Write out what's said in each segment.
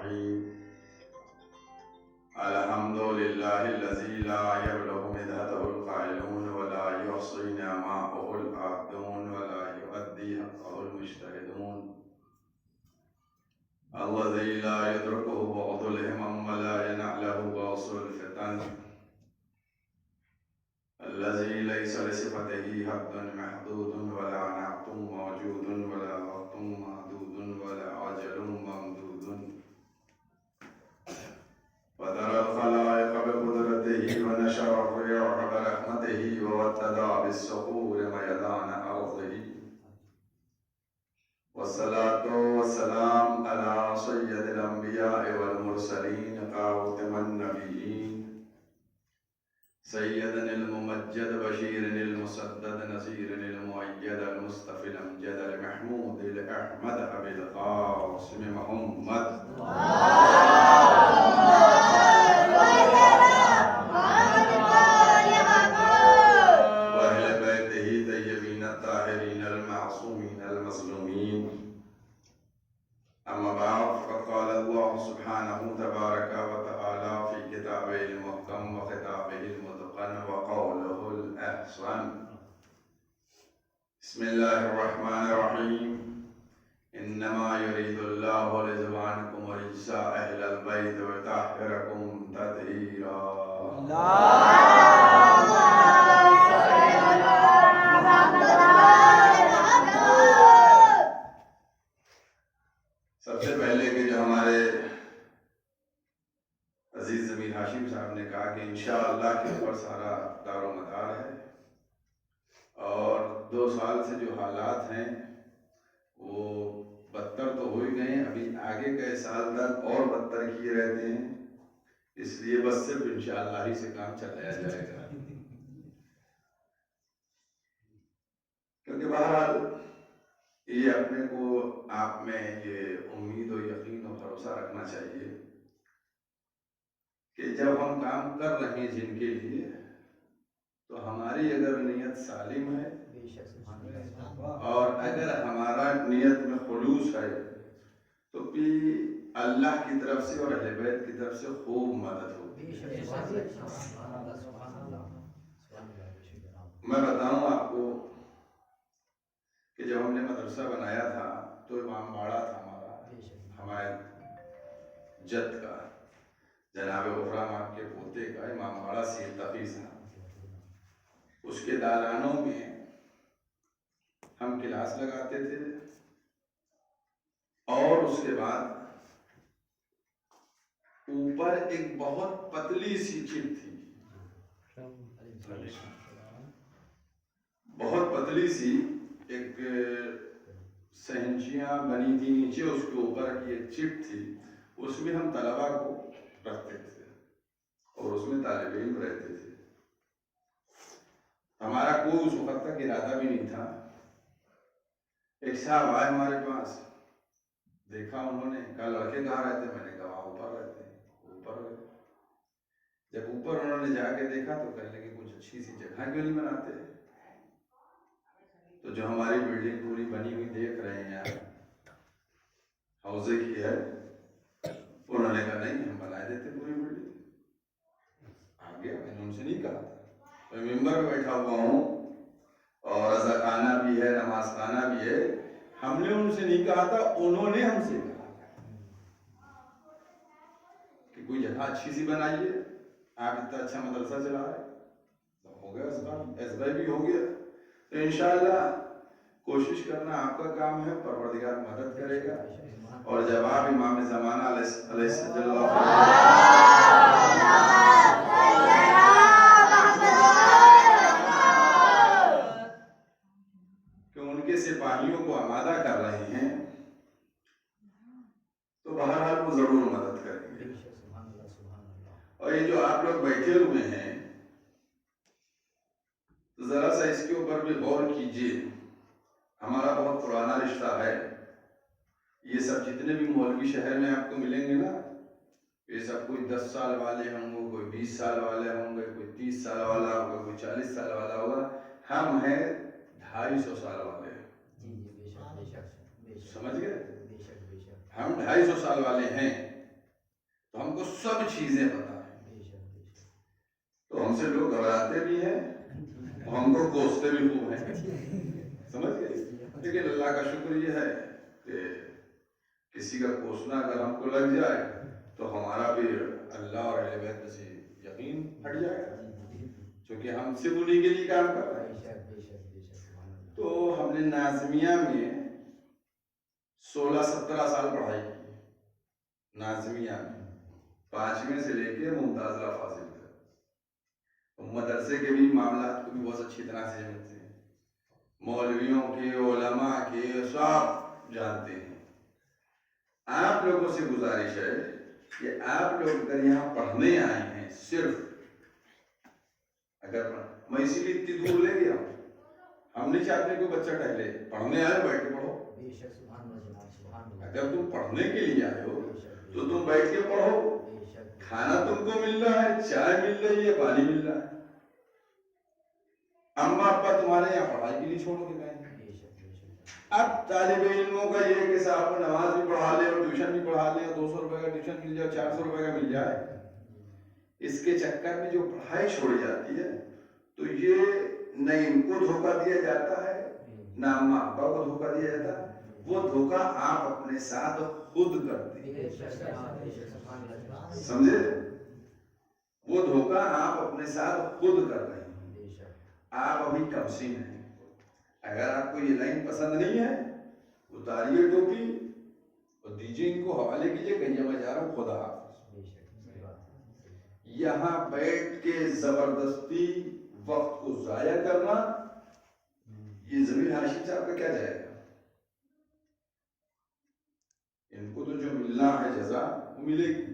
الرحيم الحمد لله الذي لا يبلغ مدحته القائلون ولا يحصي نعماءه العادون ولا يؤدي حقه المجتهدون الذي لا يدركه بعض الهمم ولا ينعله باص الفتن الذي ليس لصفته حد محدود ولا نعت موجود ولا وقت محدود ولا أجل ممدود وترى الخلائق بقدرته ونشر الرياح برحمته ووتدى بالصخور ميدان أرضه والصلاة والسلام على سيد الأنبياء والمرسلين خاتم النبيين سيدنا الممجد بشير المسدد نصير المؤيد المصطفى الأمجد المحمود الأحمد أبي القاسم محمد وأهل بيته طيبين الطاهرين المعصومين المظلومين. أما بعد فقد قال الله سبحانه تبارك وتعالى في كتابه المحكم وخطابه المتقن وقوله الأحسن. بسم الله الرحمن الرحيم. إنما يريد الله ليذهب رجس أهل البيت ويطهركم تطهيرا. سب سے پہلے کہ جو ہمارے عزیز ضمیر ہاشم صاحب نے کہا کہ انشاءاللہ کے اوپر سارا دار و مدار ہے، اور 2 سال سے جو حالات ہیں وہ بدتر تو ہو ہی گئے ہیں، ابھی آگے کئی سال تک اور بدتر کیے رہتے ہیں، اس لیے بس صرف انشاءاللہ ہی سے کام چلایا جائے گا. کیونکہ بہرحال یہ اپنے کو آپ میں یہ امید و یقین و بھروسہ رکھنا چاہیے کہ جب ہم کام کر رہے ہیں جن کے لیے، تو ہماری اگر نیت سالم ہے اور اگر ہمارا نیت میں خلوص ہے تو بھی اللہ کی طرف سے اور اہل بیت کی طرف سے خوب مدد ہوگی. میں بتاؤں آپ کو کہ جب ہم نے مدرسہ بنایا تھا تو امام باڑہ تھا ہمارے جد کا، جناب غفران آپ کے پوتے کا امام باڑہ سید تقی صاحب، اس کے دالانوں میں ہم کلاس لگاتے تھے، اور اس کے بعد اوپر ایک بہت پتلی سی چپ تھی، بہت پتلی سی ایک سہنچیاں بنی تھی نیچے، اس کے اوپر کی ایک چپ تھی، اس میں ہم طلباء کو رکھتے تھے اور اس میں طالب علم رہتے تھے. ہمارا کوئی اس وقت تک ارادہ بھی نہیں تھا. ایک صاحب آئے ہمارے پاس، دیکھا انہوں نے، کہا لڑکے کہاں رہتے؟ میں نے کہا وہاں اوپر رہتے ہیں. اوپر رہتے، جب اوپر انہوں نے جا کے دیکھا تو کہنے لگے کچھ اچھی سی جگہ کیوں نہیں بناتے؟ تو جو ہماری بلڈنگ پوری بنی ہوئی دیکھ رہے ہیں آپ، حوضے کی ہے، انہوں نے کہا نہیں ہم بنا دیتے پوری بلڈنگ. آ گیا، میں نے ان سے نہیں کہا تھا، میں ممبر پہ بیٹھا ہوا ہوں اور رضا خانہ بھی ہے، نماز خانہ بھی ہے، ہم نے ان سے نہیں کہا تھا، انہوں نے ہم سے کہا کہ کوئی جگہ اچھی سی بنائیے، آپ اتنا اچھا مدرسہ چلا رہے. تو ہو گیا اس کام، ایس بھی ہو گیا. تو انشاءاللہ کوشش کرنا آپ کا کام ہے، پروردگار مدد کرے گا. اور جب آپ امام زمانہ علیہ السلام کہ ان کے سپاہیوں کو آمادہ کر رہے ہیں تو بہرحال وہ ضرور مدد کریں گے. اور یہ جو آپ لوگ بیٹھے ہوئے ہیں ذرا سا اس کے اوپر بھی غور کیجیے. ہمارا بہت پرانا رشتہ ہے. یہ سب جتنے بھی مولوی شہر میں آپ کو ملیں گے نا، یہ سب کوئی 10 سال والے ہوں گے، کوئی 20 سال والے ہوں گے، کوئی 30 سال والا ہوگا، کوئی 40 سال والا ہوگا. ہم ہیں 250 سال والے. سمجھ گئے؟ ہم 250 سال والے ہیں. تو ہم کو سب چیزیں پتا ہے، تو ہم سے لوگ گھبراتے بھی ہیں اور ہم کو کوستے بھی خوب ہیں، سمجھ گئے؟ لیکن اللہ کا شکر یہ ہے کہ کسی کا کوسنا اگر ہم کو لگ جائے تو ہمارا بھی اللہ اور اہل بیت پہ سے یقین ہٹ جائے گا، کیونکہ ہم صرف انہیں کے لیے کام کر رہے ہیں۔ تو ہم نے نازمیہ میں 16-17 سال پڑھائی کی، نازمیہ میں 5ویں سے لے کے ممتازلہ فاضل تک۔ مدرسے کے بھی معاملات کو بھی بہت اچھی طرح سے جانتے ہیں، مولویوں کے، علماء کے، سب جانتے ہیں۔ آپ لوگوں سے گزارش ہے کہ آپ لوگ اگر یہاں پڑھنے آئے ہیں، صرف اگر میں اسی لیے اتنی دور لے گیا ہوں، ہم نہیں چاہتے کہ بچہ ٹہلے، پڑھنے آئے بیٹھ کے پڑھو۔ اگر تم پڑھنے کے لیے آئے ہو تو تم بیٹھ کے پڑھو، کھانا تم کو مل رہا ہے، چائے مل رہی ہے، پانی مل رہا ہے، اماں ابا تمہارے یہاں پڑھائی کے لیے چھوڑ کے گئے۔ اب طالب علموں کا یہ کہ صاحب نماز بھی پڑھا لے اور ٹیوشن بھی پڑھا لے، اور 200 روپے کا ٹیوشن مل جائے، 400 روپے کا مل جائے، اس کے چکر میں جو پڑھائی چھوڑی جاتی ہے، تو یہ نہ ان کو دھوکہ دیا جاتا ہے نہ اماں ابا کو دھوکہ دیا جاتا ہے، وہ دھوکہ آپ اپنے ساتھ خود کرتے ہیں، سمجھے؟ وہ دھوکہ آپ اپنے ساتھ خود کر رہے ہیں۔ آپ ابھی کم سین ہیں، اگر آپ کو یہ لائن پسند نہیں ہے اتاریے ٹوپی اور دیجیے ان کو حوالے کیجیے، کہیں میں جا رہا ہوں، خدا حافظ۔ یہاں بیٹھ کے زبردستی وقت کو ضائع کرنا، یہ ضمیر ہاشم صاحب کا کیا جائے گا؟ ان کو تو جو ملنا ہے جزا وہ ملے گی،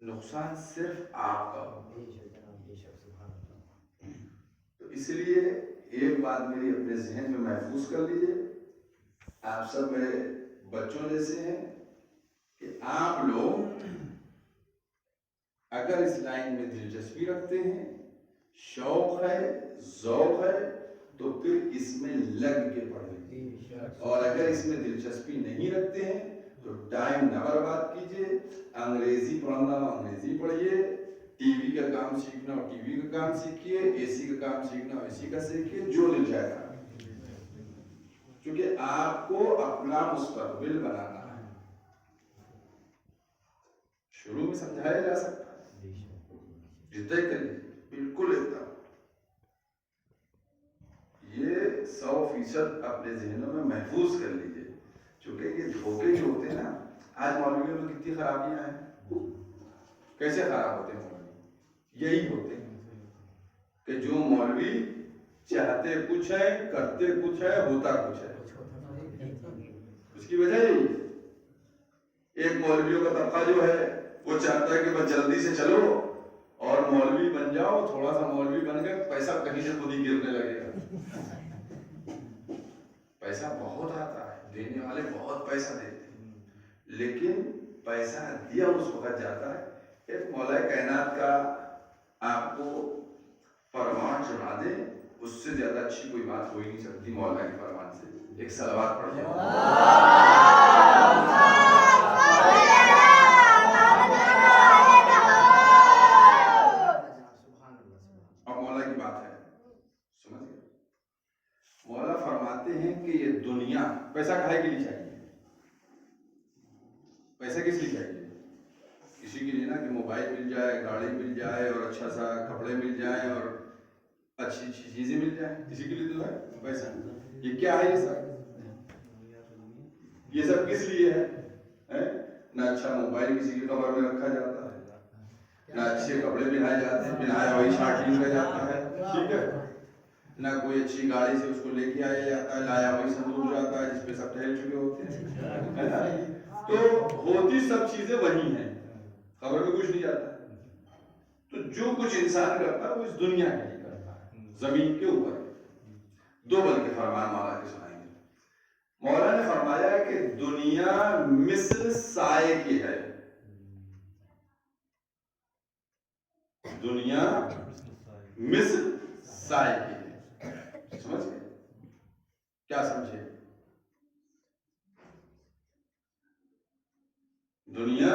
نقصان صرف آپ کا ہوگا۔ تو اس لیے ایک بات میری اپنے ذہن میں محفوظ کر لیجیے، آپ سب میرے بچوں جیسے ہیں کہ آپ لوگ اگر اس لائن میں دلچسپی رکھتے ہیں، شوق ہے، ذوق ہے، تو پھر اس میں لگ کے پڑھیں، اور اگر اس میں دلچسپی نہیں رکھتے ہیں تو ٹائم نہ برباد کیجیے، انگریزی پڑھنا انگریزی پڑھیے، ٹی وی کا کام سیکھنا ٹی وی کا کام سیکھیے، اے سی کا کام سیکھنا اے سی کا سیکھیے، جو دل جائے گا، کیونکہ آپ کو اپنا مستقبل بنانا ہے۔ شروع میں سمجھایا جا سکتا ہے، جتنا ہی کریے، بالکل اتنا، یہ 100% اپنے ذہنوں میں محفوظ کر لیجیے، چونکہ یہ دھوکے جو ہوتے ہیں نا، آج مولویوں میں کتنی خرابیاں ہیں، کیسے خراب ہوتے ہیں مولوی؟ یہی ہوتے ہیں کہ جو مولوی چاہتے کچھ ہے، کرتے کچھ ہے، ہوتا کچھ ہے۔ اس کی وجہ یہی ہے، ایک مولویوں کا طبقہ جو ہے وہ چاہتا ہے کہ بس جلدی سے چلو اور مولوی بن جاؤ، تھوڑا سا مولوی بن گئے، پیسہ کہیں سے خود ہی گرنے لگے گا۔ پیسہ بہت آتا ہے، دینے والے بہت پیسہ دیتے ہیں، لیکن پیسہ دیا اس وقت جاتا ہے۔ ایک مولا کائنات کا آپ کو فرمان سنا دیں، اس سے زیادہ اچھی کوئی بات ہو ہی نہیں سکتی مولا کے فرمان سے۔ ایک صلوات پڑھ لیں۔ اب مولا کی بات ہے، سمجھ گئے؟ مولا فرماتے ہیں کہ یہ دنیا، پیسہ کھائے کے لیے چاہیے، پیسہ کس لیے چاہیے؟ کسی کے لیے نا کہ موبائل مل جائے، گاڑی مل جائے، اور اچھا سا کپڑے مل جائیں، اور اچھی اچھی چیزیں مل جائیں، اسی کے لیے تو ہے پیسہ۔ یہ کیا ہے؟ یہ سب کس لیے ہے؟ نہ اچھا موبائل کسی کی قبر میں رکھا جاتا ہے، نہ اچھے کپڑے پہنائے جاتے ہیں، پہنایا وہی شارٹ لیا جاتا ہے، ٹھیک ہے، نہ کوئی اچھی گاڑی سے اس کو لے کے آیا جاتا ہے، لایا وہی صندوق جاتا ہے جس پہ سب ٹہل چکے ہوتے ہیں۔ تو ہوتی سب چیزیں وہی ہیں، خبر میں کچھ نہیں جاتا ہے۔ تو جو کچھ انسان کرتا ہے وہ اس دنیا کے لیے کرتا ہے، زمین کے اوپر۔ دو بلکہ فرمان مولا کے سنائیں گے۔ مولا نے فرمایا کہ دنیا مثل سائے کی ہے، دنیا مثل سائے کی ہے، سمجھ گئے؟ کیا سمجھے؟ دنیا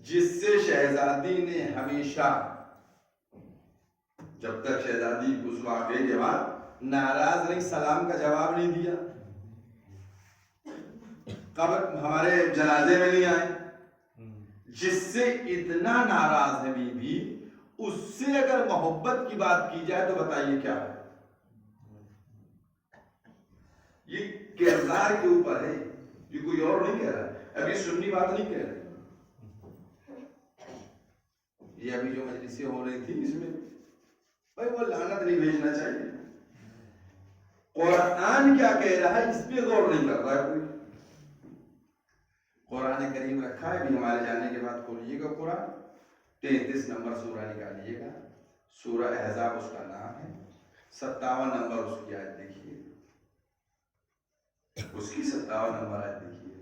جس سے شہزادی نے ہمیشہ جب تک شہزادی اس واقعے کے بعد ناراض نہیں، سلام کا جواب نہیں دیا، قبر ہمارے جنازے میں نہیں آئے، جس سے اتنا ناراض ہے بی بی، اس سے اگر محبت کی بات کی جائے تو بتائیے کیا ہے؟ یہ کردار کے اوپر ہے، یہ کوئی اور نہیں کہہ رہا ہے، ابھی سنی بات نہیں کہہ رہے، یہ ابھی جو مجلسیں ہو رہی تھی اس میں بھائی وہ لعنت نہیں بھیجنا چاہیے، قرآن کیا کہہ رہا ہے اس پہ غور نہیں کر رہا ہے کوئی۔ قرآن کریم رکھا ہے بھی، ہمارے جانے کے بعد کھولیے گا قرآن، 33 نمبر سورہ نکالیے گا، سورہ احزاب اس کا نام ہے، 57 نمبر اس کی آیت دیکھیے، اس کی 57 نمبر آیت دیکھیے،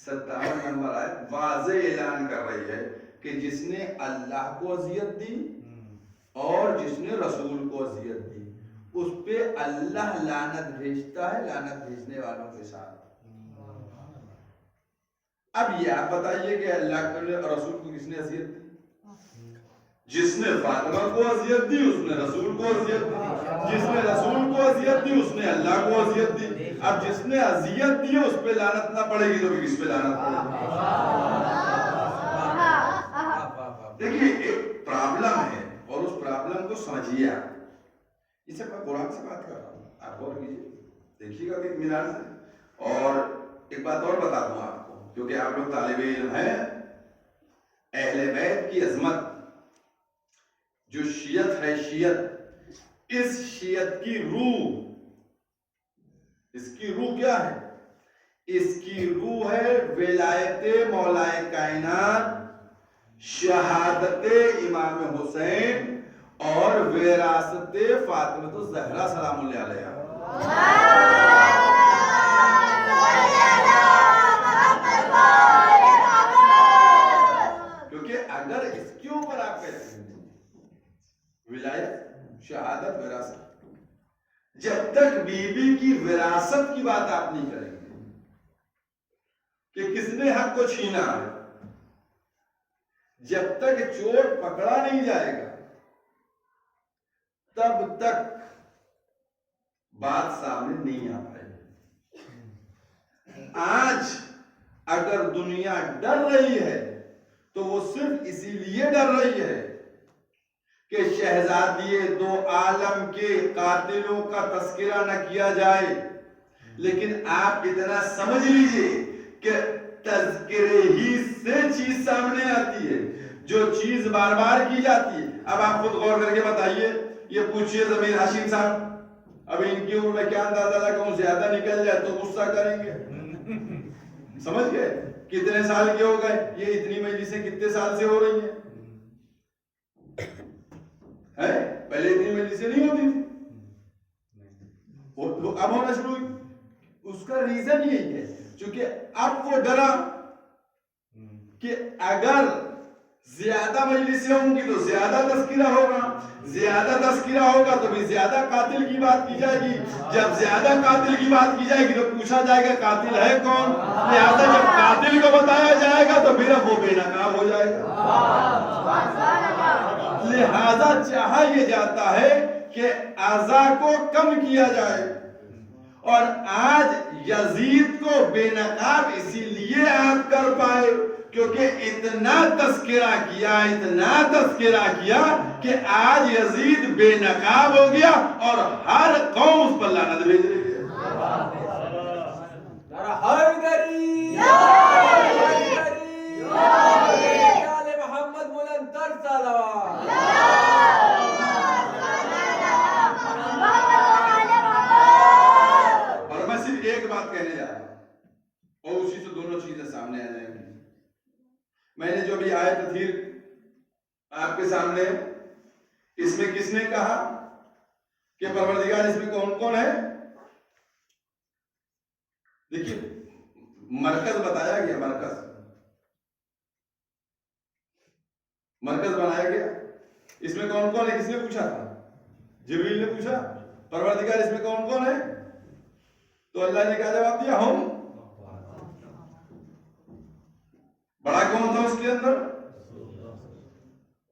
57 نمبر آیت واضح اعلان کر رہی ہے کہ جس نے اللہ کو اذیت دی اور جس نے رسول کو اذیت دی اس پہ اللہ لعنت بھیجتا ہے، لعنت بھیجنے والوں کے ساتھ۔ اب یہ آپ بتائیے کہ اللہ اور رسول کو کس نے اذیت دی؟ جس نے فاطمہ کو اذیت دی اس نے رسول کو اذیت دی، جس نے رسول کو اذیت دی اس نے اللہ کو اذیت دی، اب جس نے اذیت دی اس پہ لعنت نہ پڑے گی تو کس پہ لعنت پڑے گی؟ دیکھیے ایک پرابلم ہے اور اس پرابلم کو سمجھیے آپ، اسے میں قرآن سے بات کر رہا ہوں، آپ غور کیجیے، دیکھیے گا کہ اطمینان سے۔ اور ایک بات اور بتا دوں آپ کو، کیونکہ آپ لوگ طالب علم ہیں، اہل بیت کی عظمت جو شیعت ہے، شیعت، اس شیعت کی روح، اس کی روح کیا ہے؟ اس کی روح ہے ولایت مولائے کائنات، شہادت امام حسین اور وراثت فاطمہ الزہرا سلام اللہ علیہا۔ کیونکہ اگر اس کے اوپر آپ کہتے ہیں ولایت، شہادت، وراثت، جب تک بی بی کی وراثت کی بات آپ نہیں کریں گے کہ کس نے حق کو چھینا ہے، جب تک چور پکڑا نہیں جائے گا تب تک بات سامنے نہیں آ پائے گی۔ آج اگر دنیا ڈر رہی ہے تو وہ صرف اسی لیے ڈر رہی ہے کہ شہزادی دو عالم کے قاتلوں کا تذکرہ نہ کیا جائے، لیکن آپ اتنا سمجھ لیجئے کہ تذکرے ہی سے چیز سامنے آتی ہے، جو چیز بار بار کی جاتی ہے۔ اب آپ خود غور کر کے بتائیے، یہ پوچھئے ضمیر ہاشم صاحب، اب ان کے اوپر میں کیا اندازہ لگاؤں، زیادہ نکل جائے تو غصہ کریں گے، سمجھ گئے؟ کتنے سال کے ہو گئے، یہ اتنی مجلسیں کتنے سال سے ہو رہی ہیں؟ پہلے اتنی مجلسیں نہیں ہوتی تھی، اب ہونا شروع ہوئی۔ اس کا ریزن یہی ہے چونکہ اب وہ ڈرا کہ اگر زیادہ مجلسیں ہوں گی تو زیادہ تذکرہ ہوگا، زیادہ تذکرہ ہوگا تو بھی زیادہ قاتل کی بات کی جائے گی، جب زیادہ قاتل کی بات کی جائے گی تو پوچھا جائے گا قاتل ہے کون، لہذا جب قاتل کو بتایا جائے گا تو پھر وہ بے نقاب ہو جائے گا۔ لہذا چاہا یہ جاتا ہے کہ اعضا کو کم کیا جائے، اور آج یزید کو بے نقاب اسی لیے آپ کر پائے کیونکہ اتنا تذکرہ کیا، اتنا تذکرہ کیا کہ آج یزید بے نقاب ہو گیا اور ہر قوم اس پر لعنت بھیج رہی ہے۔ محمد بلندر صلوات۔ اور میں صرف ایک بات کہنے جا رہا ہوں اور اسی سے دونوں چیزیں سامنے آ جائیں گی۔ میں نے جو بھی آیت تھی آپ کے سامنے، اس میں کس نے کہا کہ پروردگار اس میں کون کون ہے؟ دیکھیے مرکز بتایا گیا، مرکز بنایا گیا، اس میں کون کون ہے؟ کس نے پوچھا تھا؟ جبریل نے پوچھا پروردگار اس میں کون کون ہے؟ تو اللہ نے کیا جواب دیا؟ ہم۔ بڑا کون تھا اس کے اندر؟